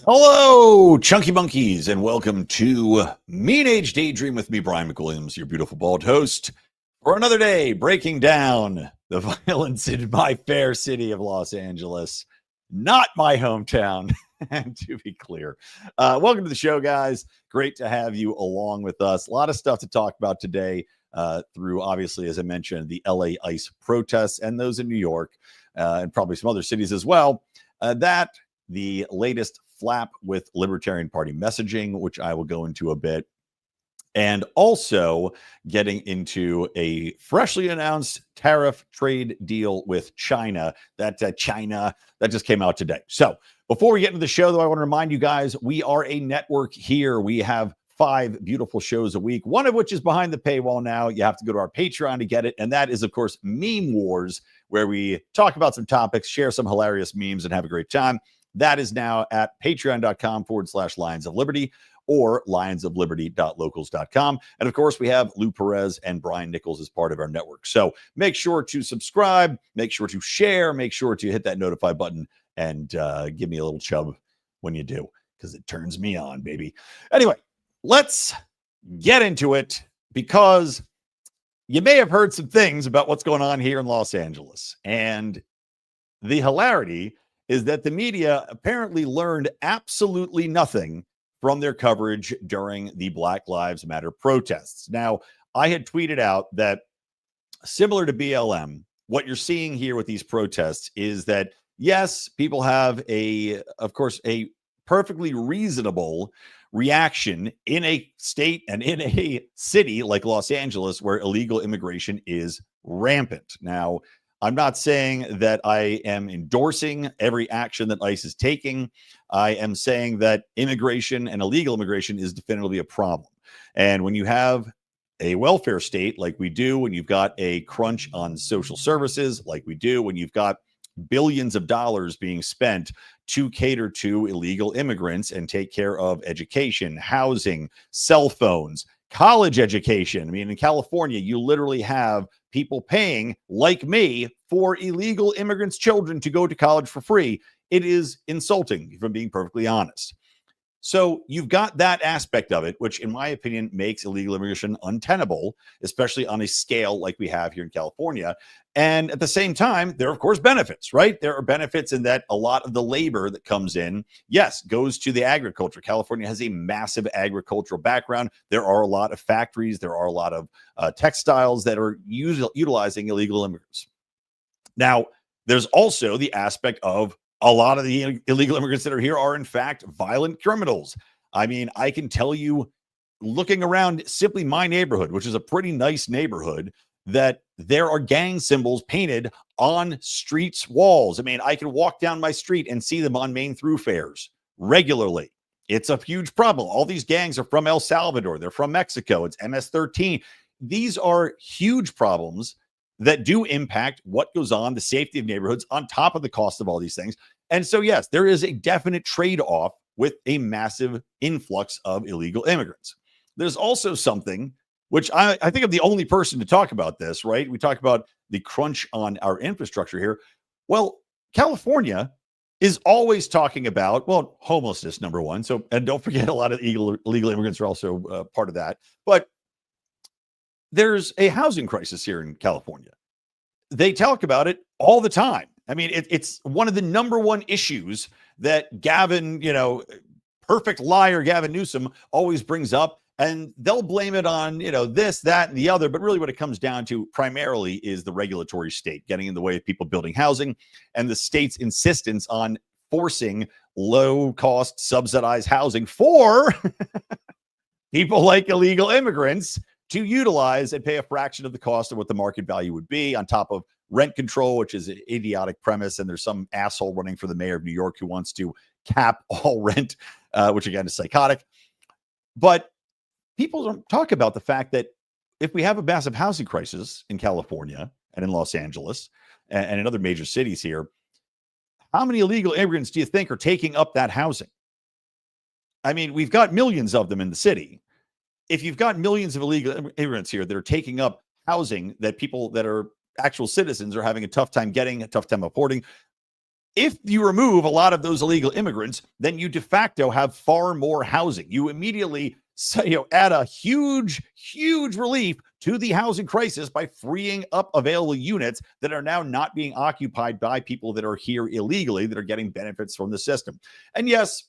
Hello, Chunky Monkeys, and welcome to Mean Age Daydream with me, Brian McWilliams, your beautiful bald host, for another day breaking down the violence in my fair city of Los Angeles, not my hometown. And to be clear, welcome to the show, guys. Great to have you along with us. A lot of stuff to talk about today through, obviously, as I mentioned, the LA ICE protests and those in New York and probably some other cities as well. The latest flap with Libertarian Party messaging, which I will go into a bit, and also getting into a freshly announced tariff trade deal with China that just came out today. So before we get into the show, though, I want to remind you guys, we are a network here. We have 5 beautiful shows a week, one of which is behind the paywall now. You have to go to our Patreon to get it. And that is, of course, Meme Wars, where we talk about some topics, share some hilarious memes, and have a great time. That is now at patreon.com/Lions of Liberty or lionsofliberty.locals.com. And of course, we have Lou Perez and Brian Nichols as part of our network. So make sure to subscribe, make sure to share, make sure to hit that notify button, and give me a little chub when you do, because it turns me on, baby. Anyway, let's get into it, because you may have heard some things about what's going on here in Los Angeles. And the hilarity is that the media apparently learned absolutely nothing from their coverage during the Black Lives Matter protests. Now, I had tweeted out that, similar to BLM, what you're seeing here with these protests is that, yes, people have of course, a perfectly reasonable reaction in a state and in a city like Los Angeles, where illegal immigration is rampant. Now, I'm not saying that I am endorsing every action that ICE is taking. I am saying that immigration and illegal immigration is definitively a problem. And when you have a welfare state like we do, when you've got a crunch on social services like we do, when you've got billions of dollars being spent to cater to illegal immigrants and take care of education, housing, cell phones, college education. I mean, in California, you literally have people paying, like me, for illegal immigrants' children to go to college for free. It is insulting, if I'm being perfectly honest. So you've got that aspect of it, which in my opinion makes illegal immigration untenable, especially on a scale like we have here in California. And at the same time, there are, of course, benefits, right? There are benefits in that a lot of the labor that comes in, yes, goes to the agriculture. California has a massive agricultural background. There are a lot of factories. There are a lot of textiles that are utilizing illegal immigrants. Now, there's also the aspect of a lot of the illegal immigrants that are here are, in fact, violent criminals. I mean, I can tell you, looking around simply my neighborhood, which is a pretty nice neighborhood, that there are gang symbols painted on streets' walls. I mean, I can walk down my street and see them on main thoroughfares regularly. It's a huge problem. All these gangs are from El Salvador. They're from Mexico. It's MS-13. These are huge problems that do impact what goes on, the safety of neighborhoods, on top of the cost of all these things. And so, yes, there is a definite trade-off with a massive influx of illegal immigrants. There's also something, which I think I'm the only person to talk about this, right? We talk about the crunch on our infrastructure here. Well, California is always talking about, well, homelessness, number one. So, and don't forget, a lot of illegal immigrants are also part of that. But there's a housing crisis here in California. They talk about it all the time. I mean, it's one of the number one issues that Gavin, perfect liar Gavin Newsom always brings up. And they'll blame it on, this, that, and the other. But really what it comes down to primarily is the regulatory state getting in the way of people building housing, and the state's insistence on forcing low-cost subsidized housing for people like illegal immigrants to utilize and pay a fraction of the cost of what the market value would be, on top of rent control, which is an idiotic premise. And there's some asshole running for the mayor of New York who wants to cap all rent, which again is psychotic. But people don't talk about the fact that if we have a massive housing crisis in California and in Los Angeles and in other major cities here, how many illegal immigrants do you think are taking up that housing? I mean, we've got millions of them in the city. If you've got millions of illegal immigrants here that are taking up housing that people that are actual citizens are having a tough time getting, a tough time affording, if you remove a lot of those illegal immigrants, then you de facto have far more housing. You immediately add a huge relief to the housing crisis by freeing up available units that are now not being occupied by people that are here illegally, that are getting benefits from the system. And yes,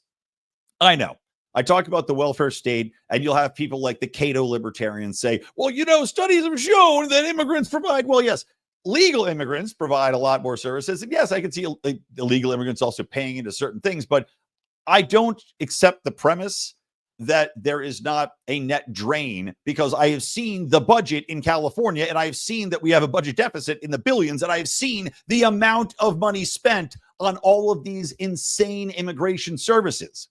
I know. I talk about the welfare state, and you'll have people like the Cato libertarians say, well, studies have shown that immigrants provide, well, yes, legal immigrants provide a lot more services. And yes, I can see illegal immigrants also paying into certain things, but I don't accept the premise that there is not a net drain, because I have seen the budget in California, and I have seen that we have a budget deficit in the billions, and I have seen the amount of money spent on all of these insane immigration services.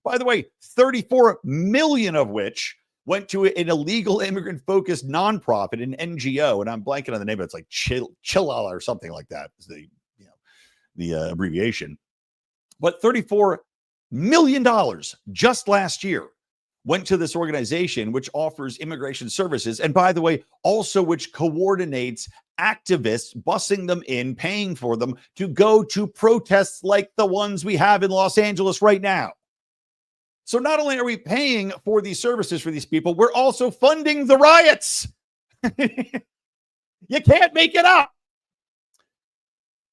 By the way, 34 million of which went to an illegal immigrant-focused nonprofit, an NGO, and I'm blanking on the name, but it's like Chilala or something like that is the abbreviation. But $34 million just last year went to this organization, which offers immigration services, and by the way, also which coordinates activists, busing them in, paying for them to go to protests like the ones we have in Los Angeles right now. So not only are we paying for these services for these people, we're also funding the riots. You can't make it up.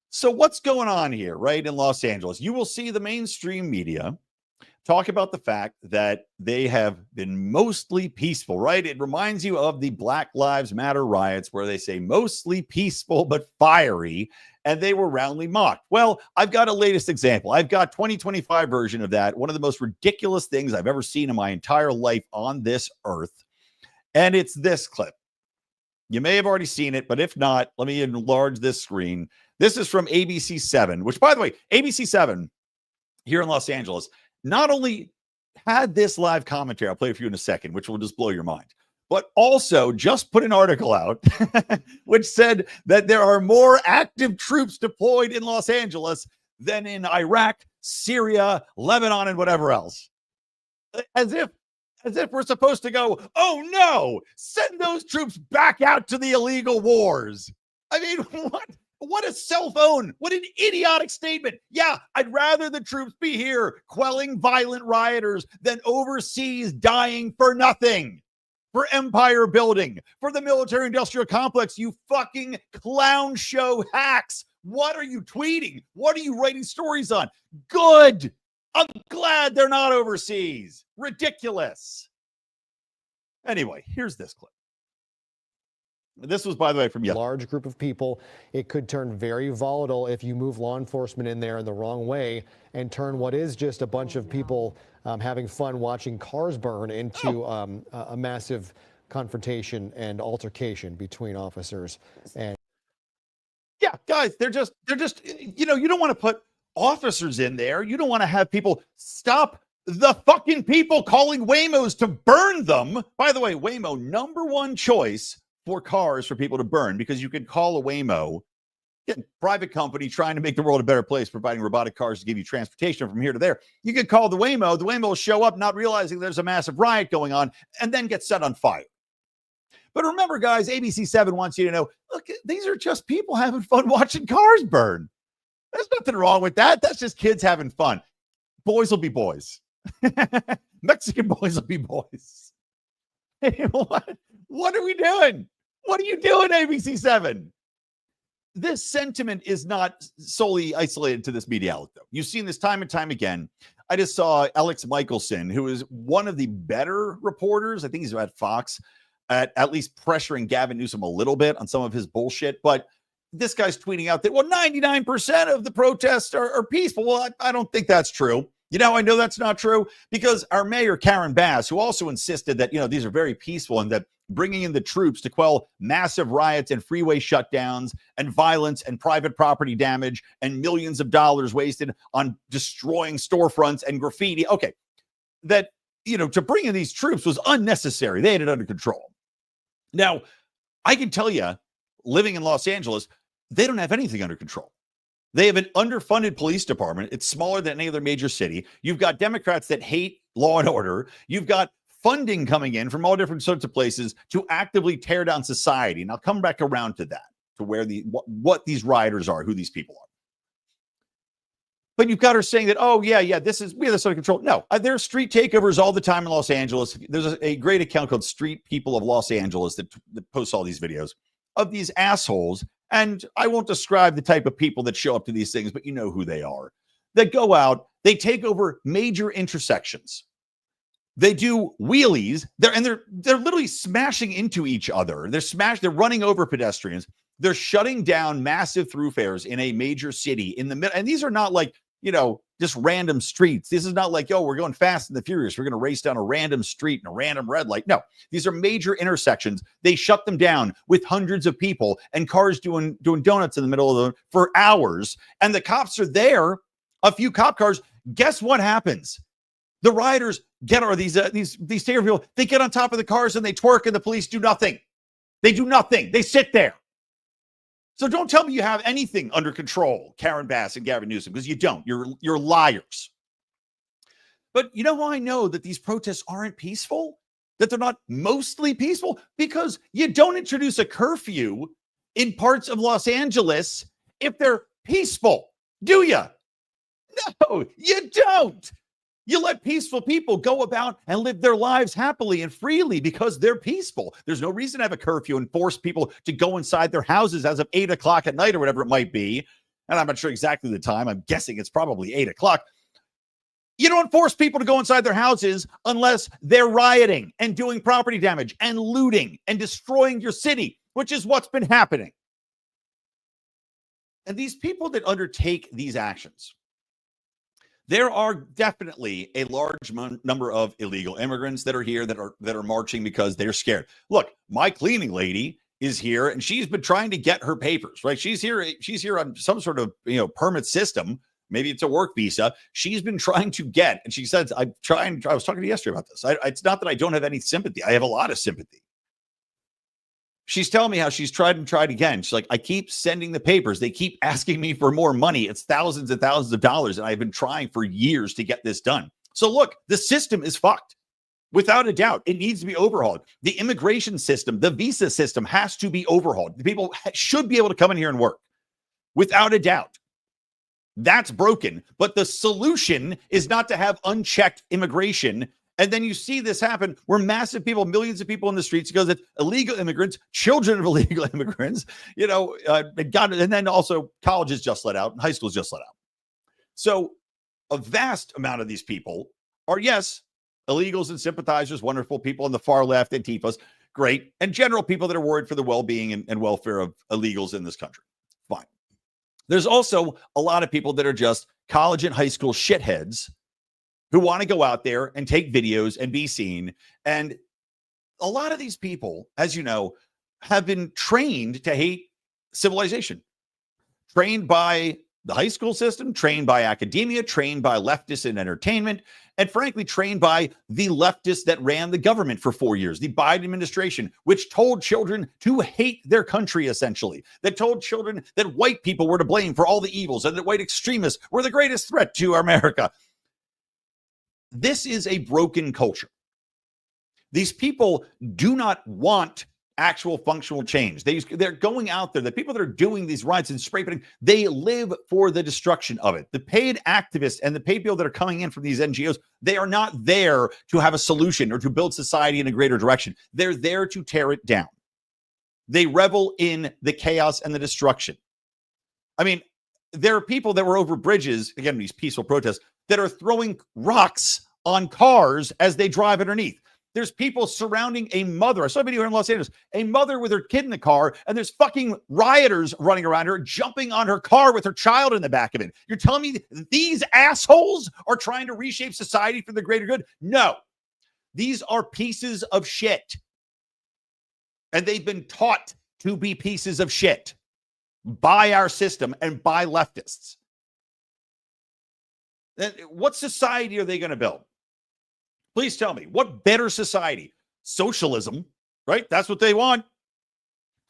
So what's going on here, right, in Los Angeles? You will see the mainstream media talk about the fact that they have been mostly peaceful, right? It reminds you of the Black Lives Matter riots, where they say mostly peaceful but fiery, and they were roundly mocked. Well, I've got a latest example. I've got 2025 version of that, one of the most ridiculous things I've ever seen in my entire life on this earth, and it's this clip. You may have already seen it, but if not, let me enlarge this screen. This is from ABC 7, which, by the way, ABC 7 here in Los Angeles not only had this live commentary, I'll play it for you in a second, which will just blow your mind, but also just put an article out which said that there are more active troops deployed in Los Angeles than in Iraq, Syria, Lebanon, and whatever else. As if we're supposed to go, oh no, send those troops back out to the illegal wars. I mean, what a cell phone. What an idiotic statement. Yeah, I'd rather the troops be here quelling violent rioters than overseas dying for nothing. For empire building, for the military industrial complex, you fucking clown show hacks. What are you tweeting? What are you writing stories on? Good. I'm glad they're not overseas. Ridiculous. Anyway, here's this clip. This was, by the way, from a large group of people. It could turn very volatile if you move law enforcement in there in the wrong way and turn what is just a bunch of people having fun watching cars burn into a massive confrontation and altercation between officers. And yeah, guys, they're just, you don't want to put officers in there. You don't want to have people stop the fucking people calling Waymos to burn them. By the way, Waymo, #1 choice for cars for people to burn, because you can call a Waymo, private company trying to make the world a better place, providing robotic cars to give you transportation from here to there. You can call the Waymo will show up not realizing there's a massive riot going on and then get set on fire. But remember, guys, ABC 7 wants you to know, look, these are just people having fun watching cars burn. There's nothing wrong with that. That's just kids having fun. Boys will be boys. Mexican boys will be boys. Hey, what are we doing? What are you doing, ABC 7? This sentiment is not solely isolated to this media outlet, though. You've seen this time and time again. I just saw Alex Michelson, who is one of the better reporters. I think he's at Fox, at least pressuring Gavin Newsom a little bit on some of his bullshit. But this guy's tweeting out that, well, 99% of the protests are peaceful. Well, I don't think that's true. I know that's not true, because our mayor, Karen Bass, who also insisted that, these are very peaceful and that bringing in the troops to quell massive riots and freeway shutdowns and violence and private property damage and millions of dollars wasted on destroying storefronts and graffiti. Okay, that, to bring in these troops was unnecessary. They had it under control. Now, I can tell you, living in Los Angeles, they don't have anything under control. They have an underfunded police department. It's smaller than any other major city. You've got Democrats that hate law and order. You've got funding coming in from all different sorts of places to actively tear down society. And I'll come back around to that, to where what these rioters are, who these people are. But you've got her saying that, oh, yeah, we have this under control. No, there's street takeovers all the time in Los Angeles. There's a great account called Street People of Los Angeles that posts all these videos of these assholes. And I won't describe the type of people that show up to these things, but you know who they are. That go out, they take over major intersections. They do wheelies. They're literally smashing into each other. They're running over pedestrians. They're shutting down massive thoroughfares in a major city in the middle. And these are not like, just random streets. This is not like, we're going fast and the furious. We're going to race down a random street and a random red light. No, these are major intersections. They shut them down with hundreds of people and cars doing donuts in the middle of them for hours. And the cops are there, a few cop cars. Guess what happens? The rioters these takeover people, they get on top of the cars and they twerk and the police do nothing. They do nothing. They sit there. So don't tell me you have anything under control, Karen Bass and Gavin Newsom, because you don't. You're liars. But you know how I know that these protests aren't peaceful? That they're not mostly peaceful? Because you don't introduce a curfew in parts of Los Angeles if they're peaceful, do you? No, you don't. You let peaceful people go about and live their lives happily and freely because they're peaceful. There's no reason to have a curfew and force people to go inside their houses as of 8 o'clock at night or whatever it might be. And I'm not sure exactly the time. I'm guessing it's probably 8 o'clock. You don't force people to go inside their houses unless they're rioting and doing property damage and looting and destroying your city, which is what's been happening. And these people that undertake these actions, there are definitely a large number of illegal immigrants that are here that are marching because they're scared. Look, my cleaning lady is here and she's been trying to get her papers, right? She's here on some sort of, permit system. Maybe it's a work visa. She's been trying to get, and she says, I was talking to you yesterday about this. It's not that I don't have any sympathy. I have a lot of sympathy. She's telling me how she's tried and tried again. She's like, I keep sending the papers. They keep asking me for more money. It's thousands and thousands of dollars. And I've been trying for years to get this done. So look, the system is fucked. Without a doubt, it needs to be overhauled. The immigration system, the visa system has to be overhauled. The people should be able to come in here and work. Without a doubt. That's broken. But the solution is not to have unchecked immigration. And then you see this happen where massive people, millions of people in the streets, because it's illegal immigrants, children of illegal immigrants, and then also colleges just let out and high schools just let out. So a vast amount of these people are, yes, illegals and sympathizers, wonderful people on the far left, Antifas, great, and general people that are worried for the well-being and welfare of illegals in this country. Fine. There's also a lot of people that are just college and high school shitheads who want to go out there and take videos and be seen. And a lot of these people, as you know, have been trained to hate civilization, trained by the high school system, trained by academia, trained by leftists in entertainment, and frankly, trained by the leftists that ran the government for 4 years, the Biden administration, which told children to hate their country, essentially, that told children that white people were to blame for all the evils and that white extremists were the greatest threat to America. This is a broken culture. These people do not want actual functional change. They're going out there. The people that are doing these riots and spray painting, they live for the destruction of it. The paid activists and the paid people that are coming in from these NGOs, they are not there to have a solution or to build society in a greater direction. They're there to tear it down. They revel in the chaos and the destruction. I mean, there are people that were over bridges, again, these peaceful protests, that are throwing rocks on cars as they drive underneath. There's people surrounding a mother. I saw a video here in Los Angeles, a mother with her kid in the car, and there's fucking rioters running around her, jumping on her car with her child in the back of it. You're telling me these assholes are trying to reshape society for the greater good? No. These are pieces of shit. And they've been taught to be pieces of shit by our system and by leftists. Then what society are they going to build? Please tell me, what better society? Socialism, right? That's what they want.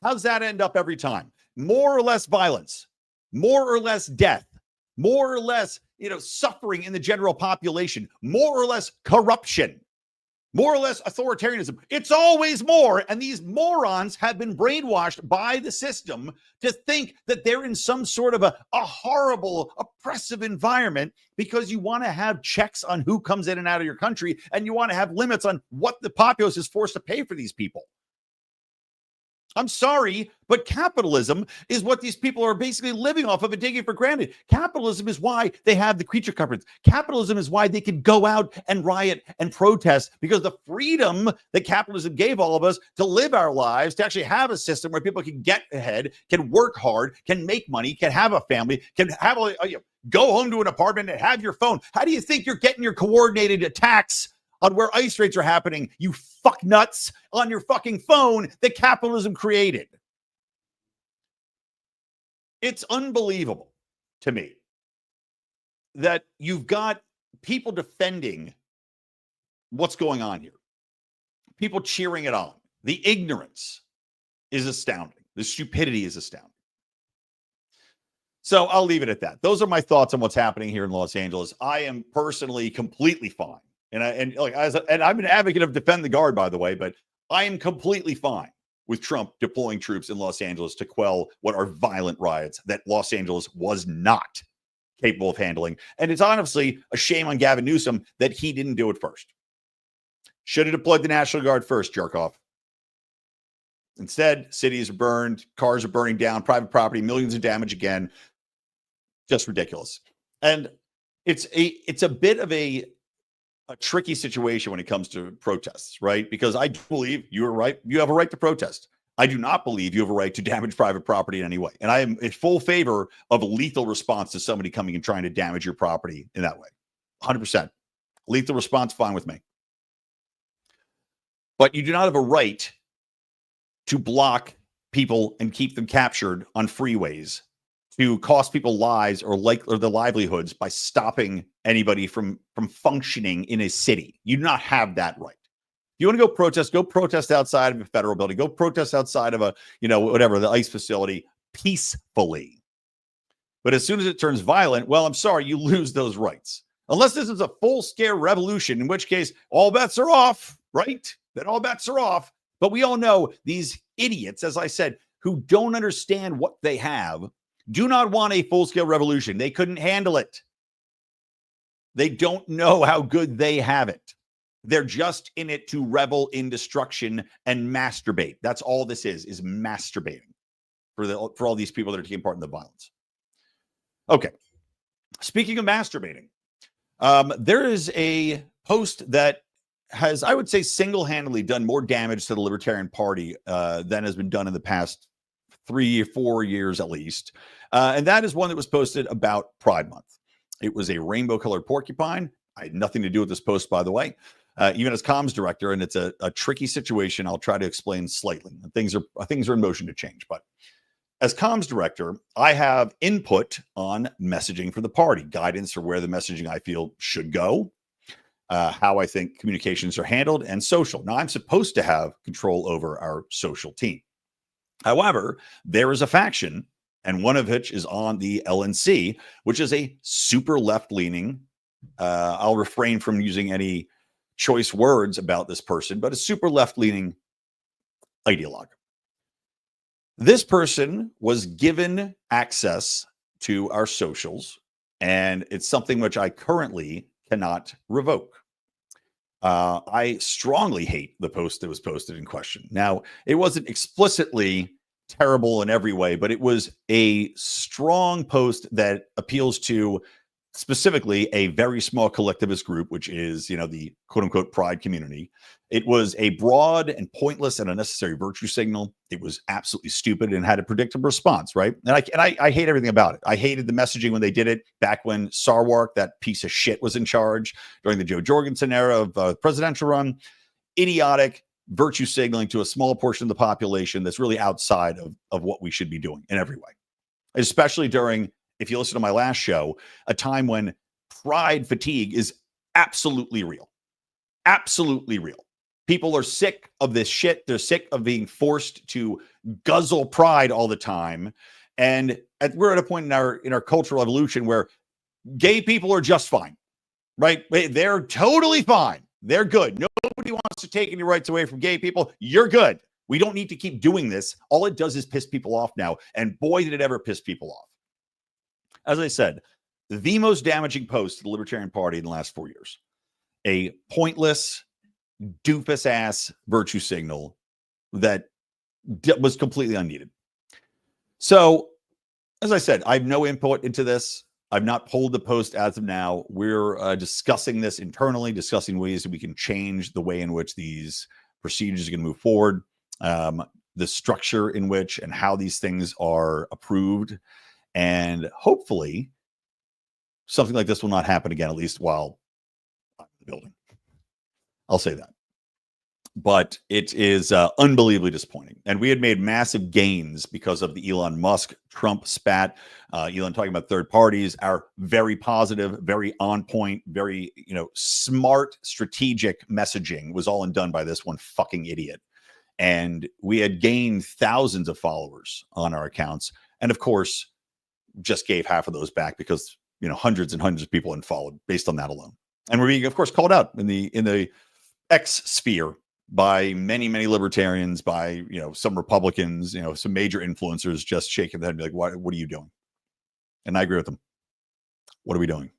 How does that end up every time? More or less violence, more or less death, more or less, suffering in the general population, more or less corruption. more or less authoritarianism. It's always more. And these morons have been brainwashed by the system to think that they're in some sort of a horrible, oppressive environment because you want to have checks on who comes in and out of your country, and you want to have limits on what the populace is forced to pay for these people. I'm sorry, but capitalism is what these people are basically living off of and taking for granted. Capitalism is why they have the creature comforts. Capitalism is why they can go out and riot and protest, because the freedom that capitalism gave all of us to live our lives, to actually have a system where people can get ahead, can work hard, can make money, can have a family, can have go home to an apartment and have your phone. How do you think you're getting your coordinated attacks on where ice raids are happening, you fuck nuts, on your fucking phone that capitalism created? It's unbelievable to me that you've got people defending what's going on here, people cheering it on. The ignorance is astounding. The stupidity is astounding. So I'll leave it at that. Those are my thoughts on what's happening here in Los Angeles. I am personally completely fine. And I'm an advocate of defend the guard, by the way, but I am completely fine with Trump deploying troops in Los Angeles to quell what are violent riots that Los Angeles was not capable of handling. And it's honestly a shame on Gavin Newsom that he didn't do it first. Should have deployed the National Guard first, jerk off. Instead, cities are burned, cars are burning down, private property, millions of damage again. Just ridiculous. And it's a bit of a tricky situation when it comes to protests, right? Because I do believe you are right. You have a right to protest. I do not believe you have a right to damage private property in any way. And I am in full favor of a lethal response to somebody coming and trying to damage your property in that way. 100%. Lethal response, fine with me. But you do not have a right to block people and keep them captured on freeways, to cost people lives or their livelihoods by stopping anybody from functioning in a city. You do not have that right. If you want to go protest outside of a federal building, go protest outside of the ICE facility peacefully. But as soon as it turns violent, well, I'm sorry, you lose those rights. Unless this is a full-scale revolution, in which case all bets are off, right? Then all bets are off. But we all know these idiots, as I said, who don't understand what they have, do not want a full-scale revolution. They couldn't handle it. They don't know how good they have it. They're just in it to revel in destruction and masturbate. That's all this is masturbating for all these people that are taking part in the violence. Okay. Speaking of masturbating, there is a post that has, I would say, single-handedly done more damage to the Libertarian Party than has been done in the past 3 or 4 years at least. And that is one that was posted about Pride Month. It was a rainbow-colored porcupine. I had nothing to do with this post, by the way. Even as comms director, and it's a tricky situation. I'll try to explain slightly. Things are in motion to change. But as comms director, I have input on messaging for the party, guidance for where the messaging I feel should go, how I think communications are handled, and social. Now, I'm supposed to have control over our social team. However, there is a faction, and one of which is on the LNC, which is a super left-leaning, I'll refrain from using any choice words about this person, but a super left-leaning ideologue. This person was given access to our socials, and it's something which I currently cannot revoke. I strongly hate the post that was posted in question. Now, it wasn't explicitly terrible in every way, but it was a strong post that appeals to specifically a very small collectivist group, which is, the quote unquote pride community. It was a broad and pointless and unnecessary virtue signal. It was absolutely stupid and had a predictable response, right? And I hate everything about it. I hated the messaging when they did it back when Sarwark, that piece of shit, was in charge during the Joe Jorgensen era of the presidential run. Idiotic virtue signaling to a small portion of the population that's really outside of what we should be doing in every way, especially during, if you listen to my last show, a time when pride fatigue is absolutely real. Absolutely real. People are sick of this shit. They're sick of being forced to guzzle pride all the time. And we're at a point in our cultural evolution where gay people are just fine, right? They're totally fine. They're good. Nobody wants to take any rights away from gay people. You're good. We don't need to keep doing this. All it does is piss people off now. And boy, did it ever piss people off. As I said, the most damaging post to the Libertarian Party in the last 4 years. A pointless, doofus-ass virtue signal that was completely unneeded. So, as I said, I have no input into this. I've not pulled the post as of now. We're discussing this internally, discussing ways that we can change the way in which these procedures are going to move forward, the structure in which and how these things are approved. And hopefully something like this will not happen again, at least while I'm in the building. I'll say that. But it is unbelievably disappointing. And we had made massive gains because of the Elon Musk Trump spat. Elon talking about third parties, our very positive, very on point, very, smart, strategic messaging was all undone by this one fucking idiot. And we had gained thousands of followers on our accounts. And of course, just gave half of those back because, hundreds and hundreds of people unfollowed based on that alone. And we're being, of course, called out in the X sphere by many, many libertarians, by, some Republicans, some major influencers just shaking their head and be like, what are you doing? And I agree with them. What are we doing?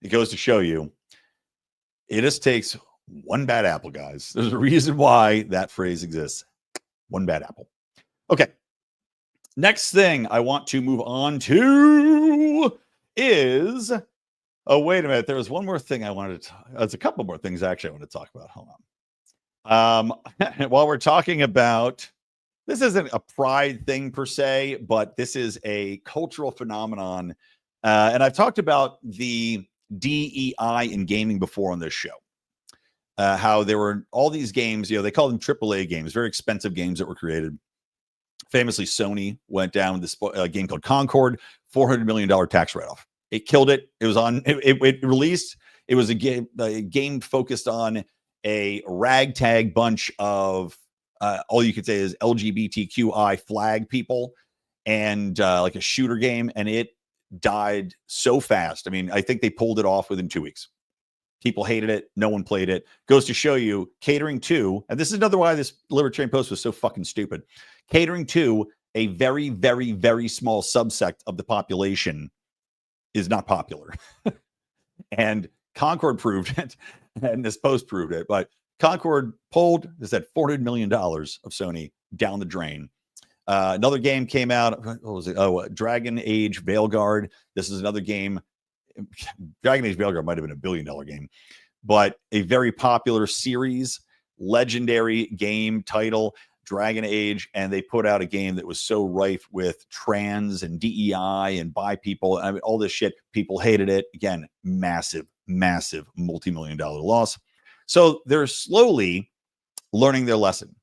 It goes to show you, it just takes one bad apple, guys. There's a reason why that phrase exists. One bad apple. Okay. Next thing I want to move on to is, oh, wait a minute. There was one more thing I wanted to there's a couple more things actually I want to talk about. Hold on. While we're talking about, this isn't a pride thing per se, but this is a cultural phenomenon. And I've talked about the DEI in gaming before on this show. How there were all these games, they call them AAA games, very expensive games that were created. Famously, Sony went down with this game called Concord, $400 million tax write-off. It killed it. It was on, it released. It was a game focused on a ragtag bunch of, all you could say is LGBTQI flag people and like a shooter game. And it died so fast. I mean, I think they pulled it off within 2 weeks. People hated it. No one played it. Goes to show you, catering to, and this is another why this Libertarian post was so fucking stupid. Catering to a very, very, very small subsect of the population is not popular. And Concord proved it, and this post proved it. But Concord pulled, is that $400 million of Sony down the drain. Another game came out. What was it? Oh, Dragon Age Veilguard. This is another game. Dragon Age Veilguard might have been $1 billion game, but a very popular series, legendary game title, Dragon Age, and they put out a game that was so rife with trans and DEI and bi people. I mean, all this shit. People hated it. Again, massive, massive multi-million-dollar loss. So they're slowly learning their lesson.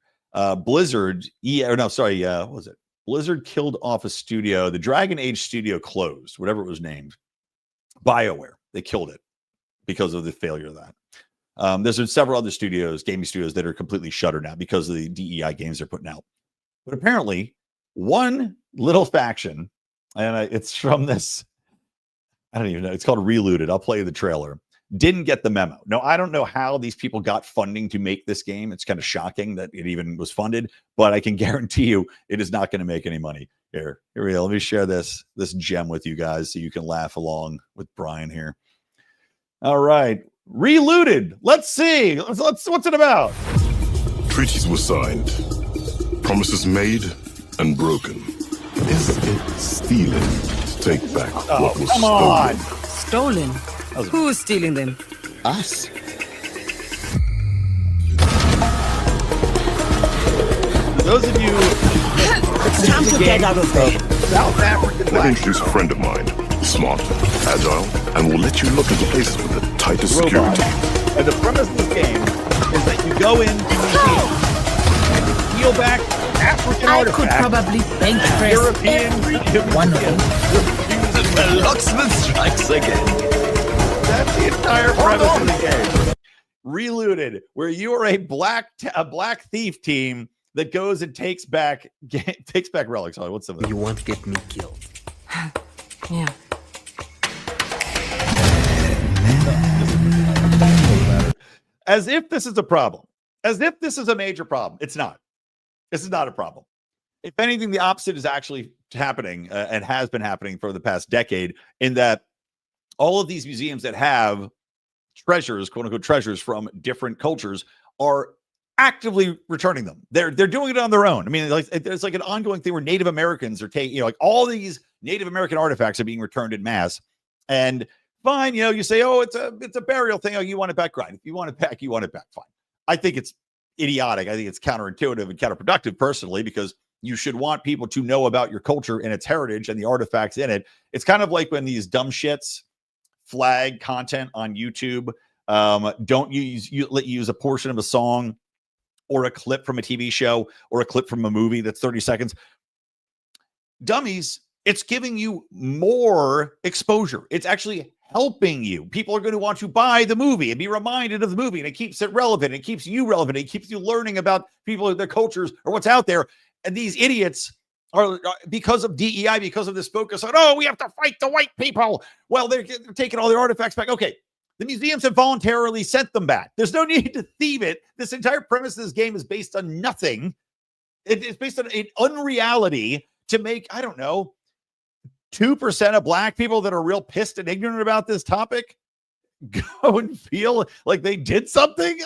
Blizzard, what was it? Blizzard killed off a studio. The Dragon Age studio closed, whatever it was named. BioWare, they killed it because of the failure of that. There's several other studios, gaming studios, that are completely shuttered now because of the DEI games they're putting out. But apparently, one little faction, and it's from this, I don't even know, it's called Relooted. I'll play the trailer. Didn't get the memo. No, I don't know how these people got funding to make this game. It's kind of shocking that it even was funded, but I can guarantee you it is not going to make any money. Here we go. Let me share this gem with you guys so you can laugh along with Brian here. All right. Relooted. Let's see. What's it about? Treaties were signed. Promises made and broken. Is it stealing to take back what was stolen? Stolen? Who's stealing them? Us. Those of you, It's time to get out of there. South African Let me introduce a friend of mine. Smart, agile, and will let you look into places with the tightest robot. security. And the premise of this game is that you go in and you steal back African I could artifacts. probably bench press European, every one of them. The locksmith strikes again. That's the entire premise of the game. Relooted, where you are a black thief team that goes and takes back relics. Oh, what's some of that? You won't get me killed. Yeah. as if this is a problem, as if this is a major problem. It's not. This is not a problem. If anything, the opposite is actually happening and has been happening for the past decade, in that all of these museums that have treasures, quote unquote treasures from different cultures, are actively returning them. They're doing it on their own. I mean, like there's like an ongoing thing where Native Americans are taking, like all these Native American artifacts are being returned in mass. And fine, you say, oh, it's a burial thing. Oh, you want it back? Right. If you want it back, you want it back. Fine. I think it's idiotic. I think it's counterintuitive and counterproductive personally, because you should want people to know about your culture and its heritage and the artifacts in it. It's kind of like when these dumb shits flag content on YouTube. Don't let you use a portion of a song or a clip from a TV show or a clip from a movie that's 30 seconds. Dummies, it's giving you more exposure. It's actually helping you. People are going to want to buy the movie and be reminded of the movie, and it keeps it relevant. It keeps you relevant. It keeps you learning about people, their cultures, or what's out there. And these idiots are, because of DEI, because of this focus on, oh, we have to fight the white people. Well, they're taking all their artifacts back. Okay. The museums have voluntarily sent them back. There's no need to thieve it. This entire premise of this game is based on nothing. It's based on an unreality to make, I don't know, 2% of black people that are real pissed and ignorant about this topic go and feel like they did something.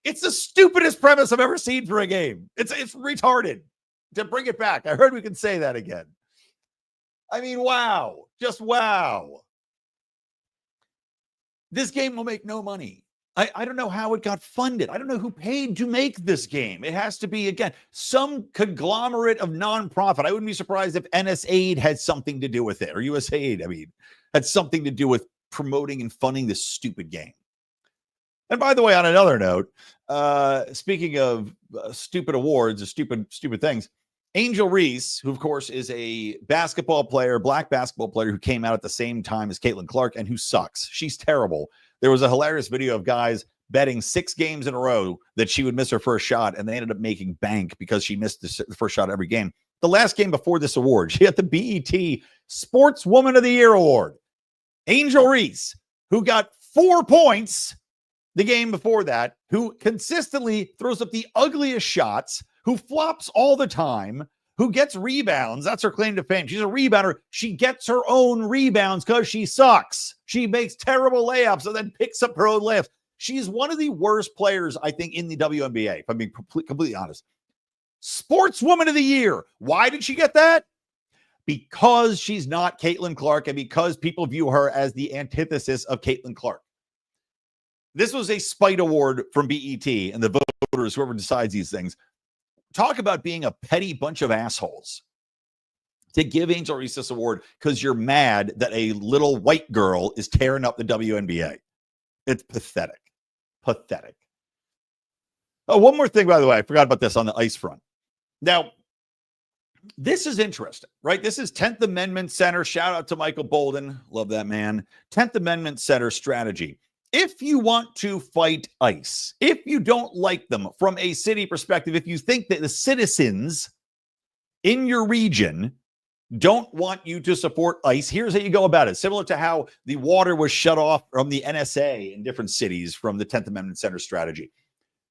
It's the stupidest premise I've ever seen for a game. It's retarded. To bring it back, I heard we can say that again. I mean, wow. Just wow. This game will make no money. I don't know how it got funded. I don't know who paid to make this game. It has to be, again, some conglomerate of nonprofit. I wouldn't be surprised if NSAID had something to do with it, or USAID, had something to do with promoting and funding this stupid game. And by the way, on another note, speaking of stupid awards or stupid things, Angel Reese, who of course is a basketball player, black basketball player who came out at the same time as Caitlin Clark and who sucks. She's terrible. There was a hilarious video of guys betting 6 games in a row that she would miss her first shot, and they ended up making bank because she missed the first shot every game. The last game before this award, she had the BET Sportswoman of the Year award. Angel Reese, who got 4 points the game before that, who consistently throws up the ugliest shots, who flops all the time, who gets rebounds. That's her claim to fame. She's a rebounder. She gets her own rebounds because she sucks. She makes terrible layups and then picks up her own layups. She's one of the worst players, I think, in the WNBA, if I'm being completely honest. Sportswoman of the Year. Why did she get that? Because she's not Caitlin Clark and because people view her as the antithesis of Caitlin Clark. This was a spite award from BET and the voters, whoever decides these things. Talk about being a petty bunch of assholes to give Angel Reese this award because you're mad that a little white girl is tearing up the WNBA. It's pathetic. Pathetic. Oh, one more thing, by the way. I forgot about this on the ice front. Now, this is interesting, right? This is 10th Amendment Center. Shout out to Michael Bolden. Love that man. 10th Amendment Center strategy. If you want to fight ICE, if you don't like them from a city perspective, if you think that the citizens in your region don't want you to support ICE, here's how you go about it. Similar to how the water was shut off from the NSA in different cities from the 10th Amendment Center strategy.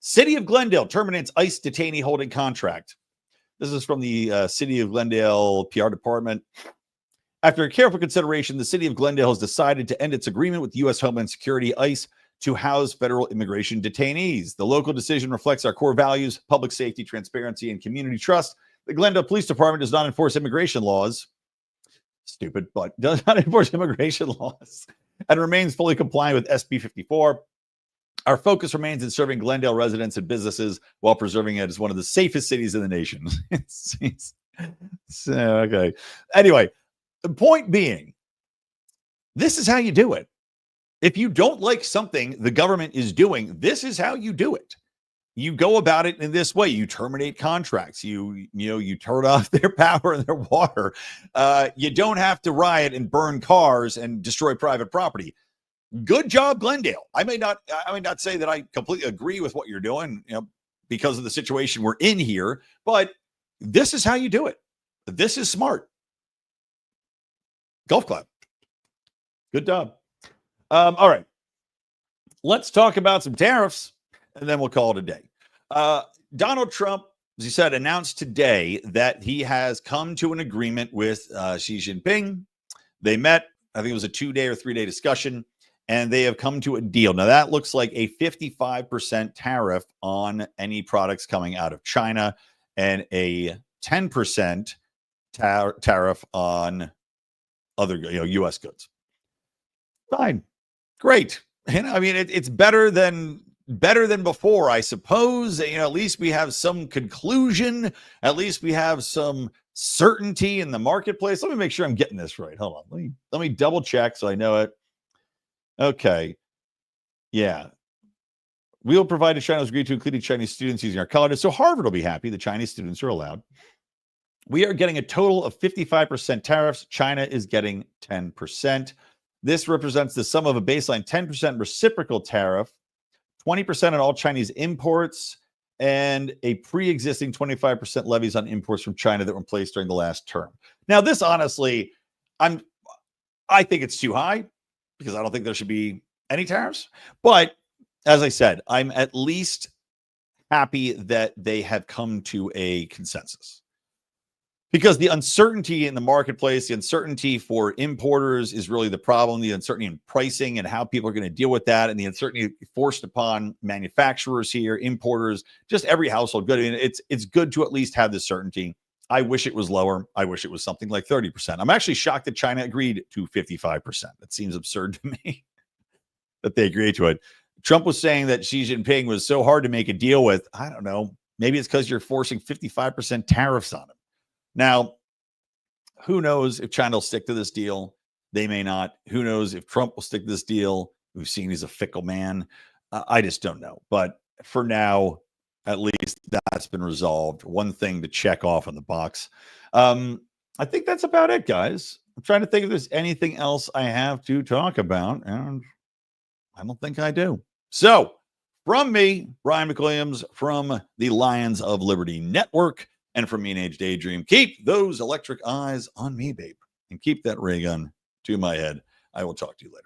City of Glendale terminates ICE detainee holding contract. This is from the City of Glendale PR department. After careful consideration, the City of Glendale has decided to end its agreement with U.S. Homeland Security, ICE, to house federal immigration detainees. The local decision reflects our core values, public safety, transparency, and community trust. The Glendale Police Department does not enforce immigration laws. Stupid, but does not enforce immigration laws and remains fully compliant with SB 54. Our focus remains in serving Glendale residents and businesses while preserving it as one of the safest cities in the nation. Okay. Anyway, the point being, this is how you do it. If you don't like something the government is doing, this is how you do it. You go about it in this way. You terminate contracts. You turn off their power and their water. You don't have to riot and burn cars and destroy private property. Good job, Glendale. I may not say that I completely agree with what you're doing, because of the situation we're in here, but this is how you do it. This is smart. Golf clap. Good job. All right. let's talk about some tariffs, and then we'll call it a day. Donald Trump, as he said, announced today that he has come to an agreement with Xi Jinping. They met, I think it was a 2-day or 3-day discussion, and they have come to a deal. Now, that looks like a 55% tariff on any products coming out of China and a 10% tariff on other, U.S. goods. Fine. Great. I mean, it's better than before, I suppose. At least we have some conclusion. At least we have some certainty in the marketplace. Let me make sure I'm getting this right. Hold on. Let me double check so I know it. Okay. Yeah. We'll provide to China's agreed to including Chinese students using our colleges. So Harvard will be happy. The Chinese students are allowed. We are getting a total of 55% tariffs. China is getting 10%. This represents the sum of a baseline 10% reciprocal tariff, 20% on all Chinese imports, and a pre-existing 25% levies on imports from China that were in place during the last term. Now, this honestly, I think it's too high because I don't think there should be any tariffs. But as I said, I'm at least happy that they have come to a consensus. Because the uncertainty in the marketplace, the uncertainty for importers is really the problem, the uncertainty in pricing and how people are going to deal with that, and the uncertainty forced upon manufacturers here, importers, just every household good. I mean, it's good to at least have this certainty. I wish it was lower. I wish it was something like 30%. I'm actually shocked that China agreed to 55%. That seems absurd to me that they agreed to it. Trump was saying that Xi Jinping was so hard to make a deal with. I don't know. Maybe it's because you're forcing 55% tariffs on him. Now, who knows if China will stick to this deal? They may not. Who knows if Trump will stick to this deal? We've seen he's a fickle man. I just don't know. But for now, at least that's been resolved. One thing to check off on the box. I think that's about it, guys. I'm trying to think if there's anything else I have to talk about, and I don't think I do. So, from me, Brian McWilliams, from the Lions of Liberty Network, and from Mean Age Daydream, keep those electric eyes on me, babe, and keep that ray gun to my head. I will talk to you later.